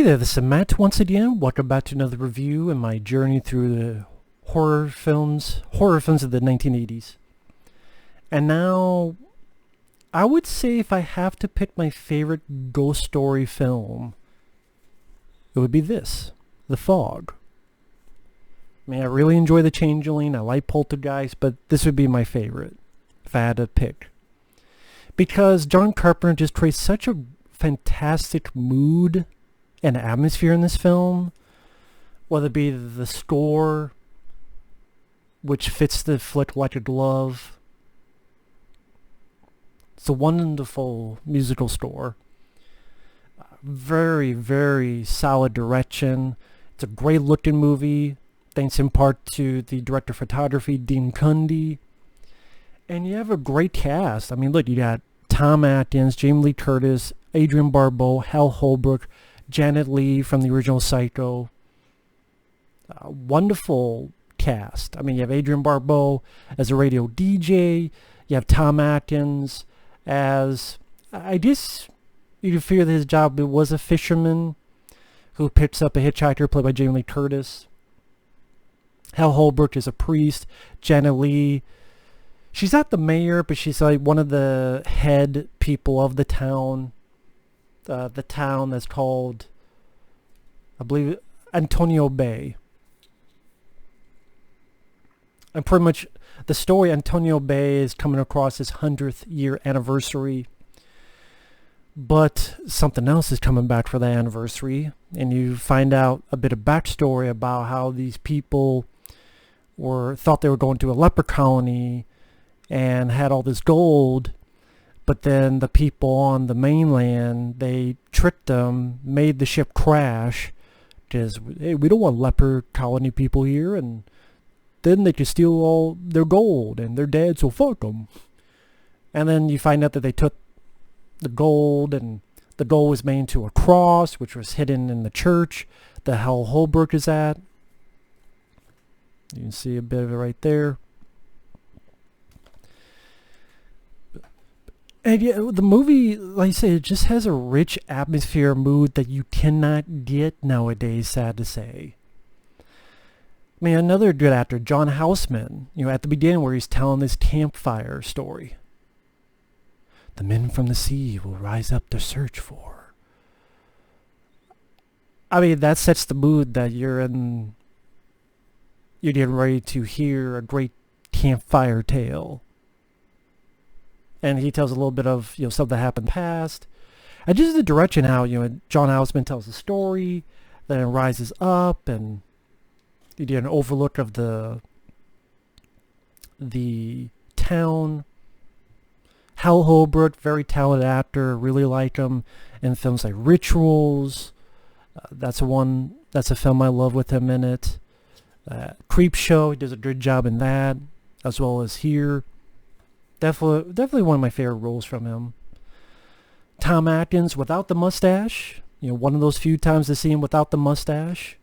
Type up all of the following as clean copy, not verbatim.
Hey there, this is Matt once again. Welcome back to another review in my journey through the horror films of the 1980s. And now, I would say if I have to pick my favorite ghost story film, it would be this, The Fog. I mean, I really enjoy The Changeling, I like Poltergeist, but this would be my favorite if I had to pick. Because John Carpenter just creates such a fantastic mood and atmosphere in this film, whether it be the score, which fits the flick like a glove. It's a wonderful musical score. Very, very solid direction. It's a great looking movie, thanks in part to the director of photography, Dean Cundy. And you have a great cast. I mean, look, you got Tom Atkins, Jamie Lee Curtis, Adrienne Barbeau, Hal Holbrook, Janet Leigh from the original Psycho. Wonderful cast. I mean, you have Adrienne Barbeau as a radio DJ. You have Tom Atkins as, I guess you could figure that his job was a fisherman who picks up a hitchhiker played by Jamie Lee Curtis. Hal Holbrook is a priest. Janet Leigh, she's not the mayor, but she's like one of the head people of the town. The town that's called, I believe, Antonio Bay. And pretty much the story, Antonio Bay is coming across his 100th year anniversary. But something else is coming back for the anniversary. And you find out a bit of backstory about how these people thought they were going to a leper colony and had all this gold. But then the people on the mainland, they tricked them, made the ship crash, because, hey, we don't want leper colony people here, and then they could steal all their gold, and they're dead, so fuck them. And then you find out that they took the gold, and the gold was made into a cross, which was hidden in the church that Hal Holbrook is at. You can see a bit of it right there. And yeah, the movie, like I say, it just has a rich atmosphere, mood that you cannot get nowadays, sad to say. I mean, another good actor, John Houseman, at the beginning where he's telling this campfire story. The men from the sea will rise up to search for. I mean, that sets the mood that you're getting ready to hear a great campfire tale. And he tells a little bit of, stuff that happened in the past. And just the direction how, John Houseman tells the story, then it rises up, and you get an overlook of the town. Hal Holbrook, very talented actor, really like him in films like Rituals. That's a film I love with him in it. Creepshow, he does a good job in that, as well as here. Definitely one of my favorite roles from him. Tom Atkins without the mustache. One of those few times to see him without the mustache.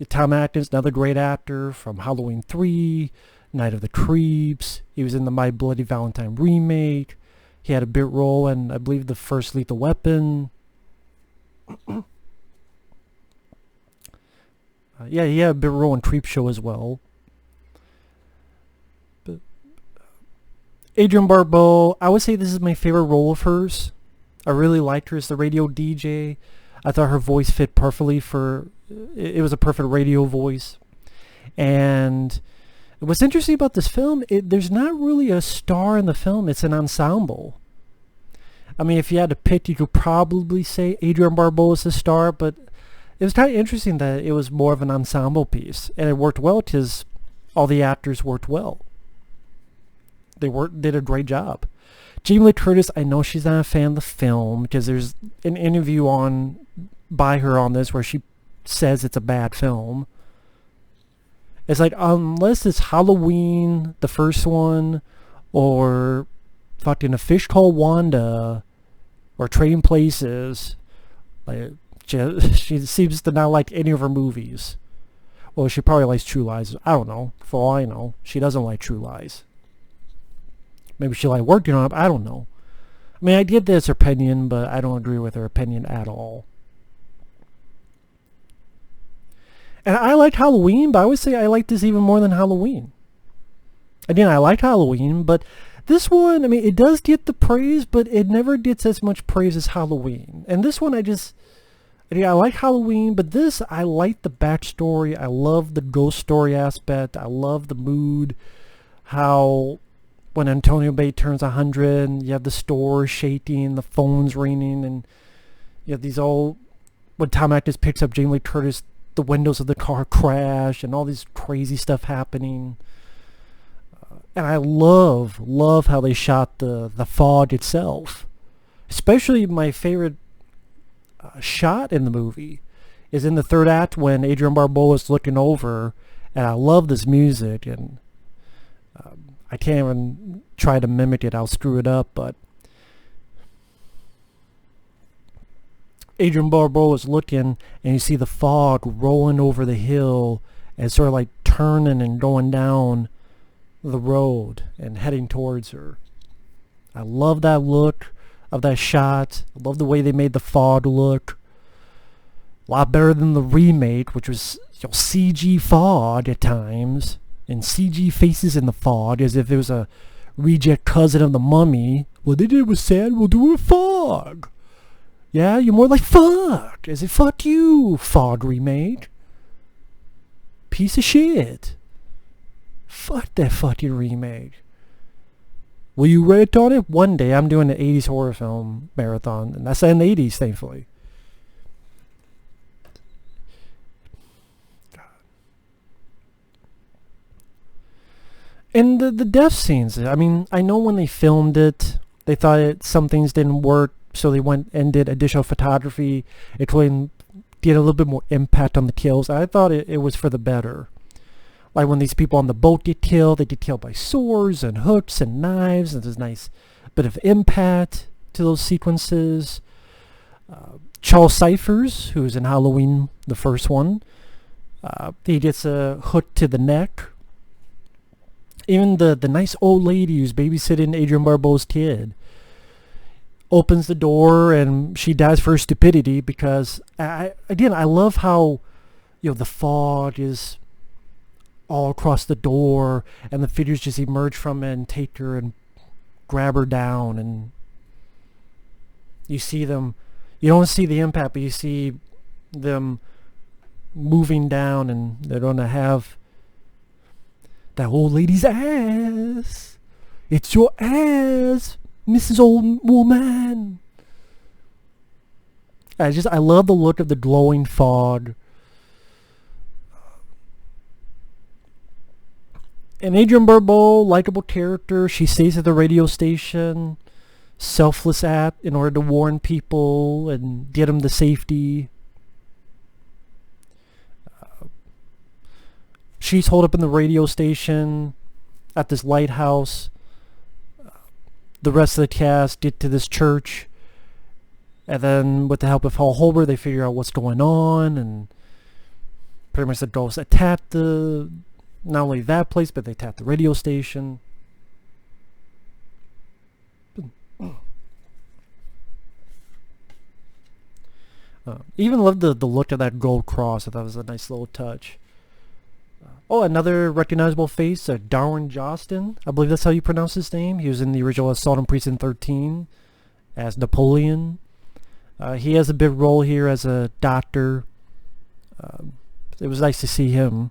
Tom Atkins, another great actor from Halloween 3, Night of the Creeps. He was in the My Bloody Valentine remake. He had a bit role in, I believe, the first Lethal Weapon. Yeah, he had a bit role in Creepshow as well. Adrienne Barbeau, I would say this is my favorite role of hers. I really liked her as the radio DJ. I thought her voice fit perfectly it was a perfect radio voice. And what's interesting about this film, there's not really a star in the film. It's an ensemble. I mean, if you had to pick, you could probably say Adrienne Barbeau is the star, but it was kind of interesting that it was more of an ensemble piece. And it worked well because all the actors worked well. They did a great job. Jamie Lee Curtis, I know she's not a fan of the film because there's an interview by her on this where she says it's a bad film. It's like, unless it's Halloween, the first one, or fucking A Fish Called Wanda, or Trading Places, like she seems to not like any of her movies. Well, she probably likes True Lies. I don't know. For all I know, she doesn't like True Lies. Maybe she liked working on it. I don't know. I mean, I get that's her opinion, but I don't agree with her opinion at all. And I liked Halloween, but I would say I liked this even more than Halloween. Again, I liked Halloween, but this one, I mean, it does get the praise, but it never gets as much praise as Halloween. And this one, I like Halloween, but this, I like the backstory. I love the ghost story aspect. I love the mood. How when Antonio Bay turns 100, you have the store shaking, the phones ringing, and you have these all, when Tom Atkins picks up Jamie Lee Curtis, the windows of the car crash, and all this crazy stuff happening. And I love how they shot the fog itself. Especially my favorite shot in the movie is in the third act when Adrienne Barbeau is looking over, and I love this music, and I can't even try to mimic it, I'll screw it up, but Adrienne Barbeau is looking, and you see the fog rolling over the hill and sort of like turning and going down the road and heading towards her. I love that look of that shot. I love the way they made the fog look. A lot better than the remake, which was CG fog at times, and CG faces in the fog as if it was a reject cousin of the Mummy. What they did was sad, we'll do a fog. Yeah, you're more like fuck. As if fuck you, fog remake. Piece of shit. Fuck that fucking remake. Will you rate on it? One day I'm doing an 80s horror film marathon, and that's in the 80s, thankfully. And the death scenes, I mean, I know when they filmed it, they thought some things didn't work, so they went and did additional photography. It did a little bit more impact on the kills. I thought it was for the better. Like when these people on the boat get killed, they get killed by swords and hooks and knives, and there's a nice bit of impact to those sequences. Charles Cyphers, who's in Halloween, the first one, he gets a hook to the neck. Even the nice old lady who's babysitting Adrienne Barbeau's kid opens the door, and she dies for her stupidity because, I love how, the fog is all across the door, and the figures just emerge from it and take her and grab her down, and you see them, you don't see the impact, but you see them moving down, and they're going to have that old lady's ass. It's your ass, Mrs. Old Woman. I love the look of the glowing fog. And Adrienne Barbeau, likable character. She stays at the radio station, selfless act in order to warn people and get them to safety. She's holed up in the radio station at this lighthouse. The rest of the cast get to this church, and then with the help of Hal Holbrook, they figure out what's going on, and pretty much the ghosts attack not only that place, but they attack the radio station. Even loved the look of that gold cross. I thought it was a nice little touch. Another recognizable face, Darwin Jostin. I believe that's how you pronounce his name. He was in the original Assault on Precinct 13 as Napoleon. He has a big role here as a doctor. It was nice to see him.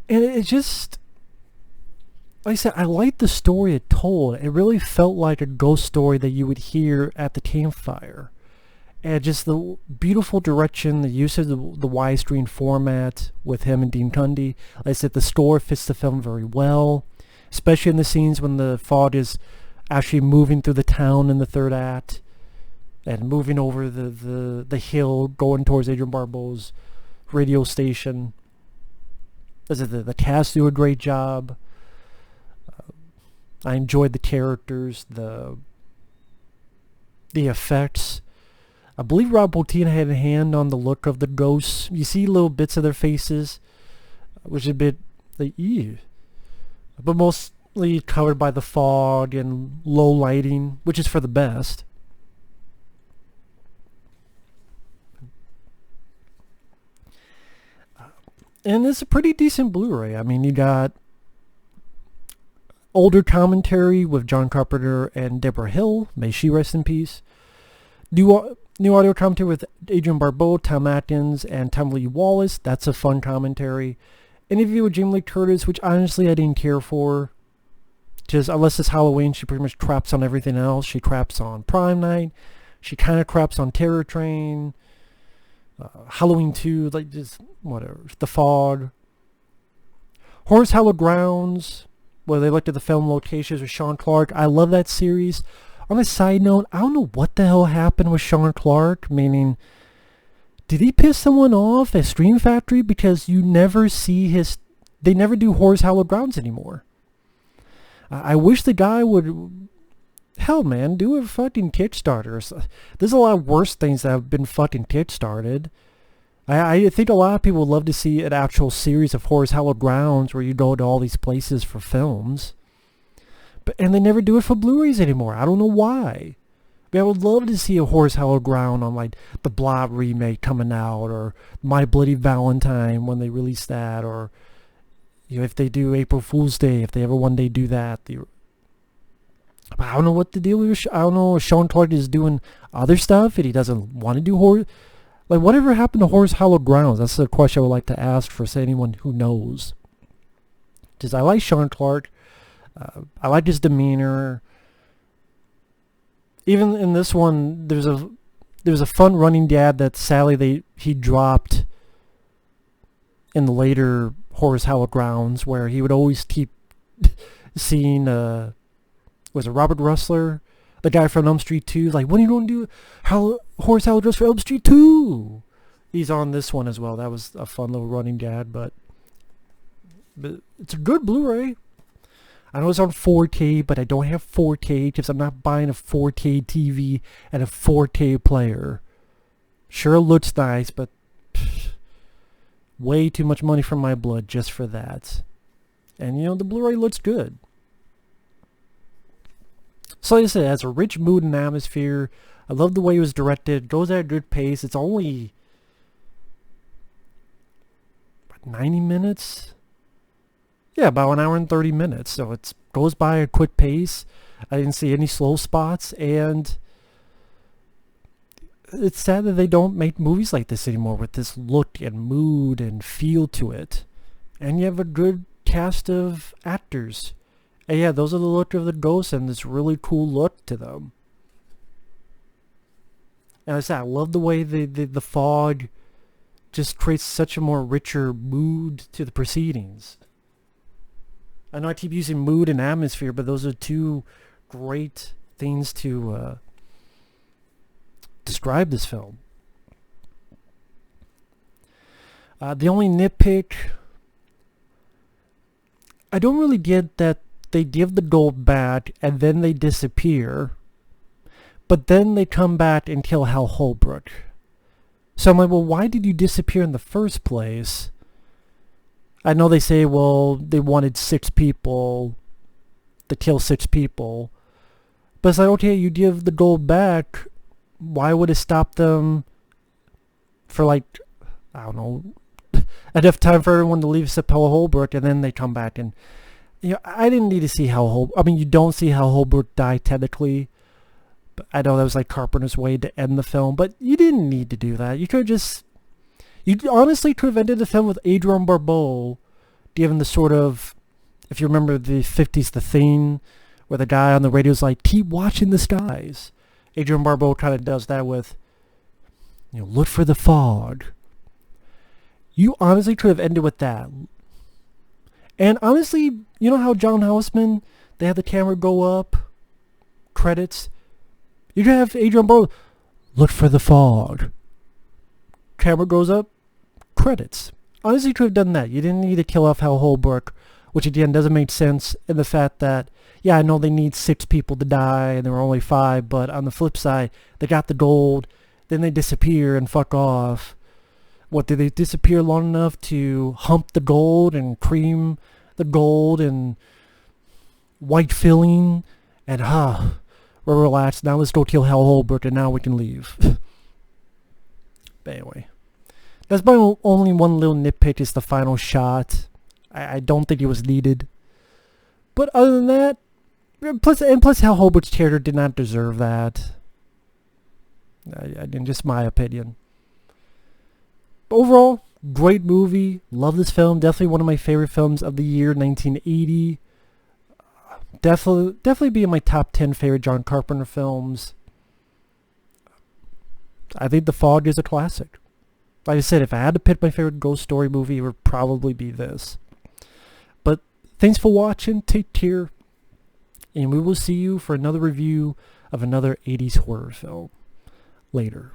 And it just, like I said, I liked the story it told. It really felt like a ghost story that you would hear at the campfire. And just the beautiful direction, the use of the widescreen format with him and Dean Cundey. Like I said, the score fits the film very well, especially in the scenes when the fog is actually moving through the town in the third act and moving over the hill, going towards Adrienne Barbeau's radio station. The cast do a great job. I enjoyed the characters, the effects. I believe Rob Bottin had a hand on the look of the ghosts. You see little bits of their faces, which is a bit like, ew. But mostly covered by the fog and low lighting, which is for the best. And it's a pretty decent Blu-ray. I mean, you got older commentary with John Carpenter and Deborah Hill. May she rest in peace. New audio commentary with Adrienne Barbeau, Tom Atkins, and Tom Lee Wallace. That's a fun commentary. Interview with Jamie Lee Curtis, which honestly I didn't care for. Just unless it's Halloween, she pretty much craps on everything else. She craps on Prime Night. She kind of craps on Terror Train. Halloween 2, like just whatever. The Fog. Horror's Hallowed Grounds, where they looked at the film locations with Sean Clark. I love that series. On a side note, I don't know what the hell happened with Sean Clark, meaning, did he piss someone off at Scream Factory? Because you never see they never do Horror's Hallowed Grounds anymore. I wish the guy would, hell man, do a fucking Kickstarter. There's a lot of worse things that have been fucking Kickstarted. I think a lot of people would love to see an actual series of Horror's Hallowed Grounds where you go to all these places for films. And they never do it for Blu-rays anymore. I don't know why. But I would love to see a Horror's Hallowed Ground on like the Blob remake coming out, or My Bloody Valentine when they release that, or if they do April Fool's Day, if they ever one day do that. But I don't know what the deal is. I don't know if Sean Clark is doing other stuff and he doesn't want to do horror. Like, whatever happened to Horror's Hallowed Grounds? That's a question I would like to ask for anyone who knows. Because I like Sean Clark. I like his demeanor. Even in this one, there was a fun running gag that sadly he dropped in the later Horror's Hallowed Grounds, where he would always keep seeing was it Robert Russler, the guy from Elm Street 2, like, when are you going to do Horror's Hallowed Grounds for Elm Street 2? He's on this one as well. That was a fun little running gag, but it's a good Blu-ray. I know it's on 4K, but I don't have 4K because I'm not buying a 4K TV and a 4K player. Sure, it looks nice, but way too much money from my blood just for that. And, the Blu-ray looks good. So like I said, it has a rich mood and atmosphere. I love the way it was directed. It goes at a good pace. It's only 90 minutes? Yeah, about an hour and 30 minutes. So it goes by a quick pace. I didn't see any slow spots. And it's sad that they don't make movies like this anymore with this look and mood and feel to it. And you have a good cast of actors. And yeah, those are the look of the ghosts and this really cool look to them. And like I said, I love the way the fog just creates such a more richer mood to the proceedings. I know I keep using mood and atmosphere, but those are two great things to describe this film. The only nitpick, I don't really get that they give the gold back and then they disappear, but then they come back and kill Hal Holbrook. So I'm like, well, why did you disappear in the first place? I know they say, well, they wanted 6 people to kill 6 people. But it's like, okay, you give the gold back. Why would it stop them for, like, I don't know, enough time for everyone to leave except Hal Holbrook, and then they come back and, I didn't need to see Hal Holbrook. I mean, you don't see Hal Holbrook die technically. But I know that was like Carpenter's way to end the film, but you didn't need to do that. You could have you honestly could have ended the film with Adrienne Barbeau, given the sort of, if you remember the 50s, The Thing, where the guy on the radio is like, keep watching the skies. Adrienne Barbeau kind of does that with, look for the fog. You honestly could have ended with that. And honestly, you know how John Houseman, they have the camera go up, credits? You could have Adrienne Barbeau, look for the fog. Camera goes up, credits. Honestly, you could have done that. You didn't need to kill off Hal Holbrook, which again doesn't make sense in the fact that, yeah, I know they need 6 people to die and there were only 5, but on the flip side, they got the gold, then they disappear and fuck off. What, did they disappear long enough to hump the gold and cream the gold and white filling and we're relaxed, now let's go kill Hal Holbrook and now we can leave. But anyway, That's my only one little nitpick is the final shot. I don't think it was needed. But other than that, plus Hal Holbrook's character did not deserve that. Just my opinion. But overall, great movie. Love this film. Definitely one of my favorite films of the year, 1980. Definitely be in my top 10 favorite John Carpenter films. I think The Fog is a classic. Like I said, if I had to pick my favorite ghost story movie, it would probably be this. But thanks for watching. Take care. And we will see you for another review of another 80s horror film later.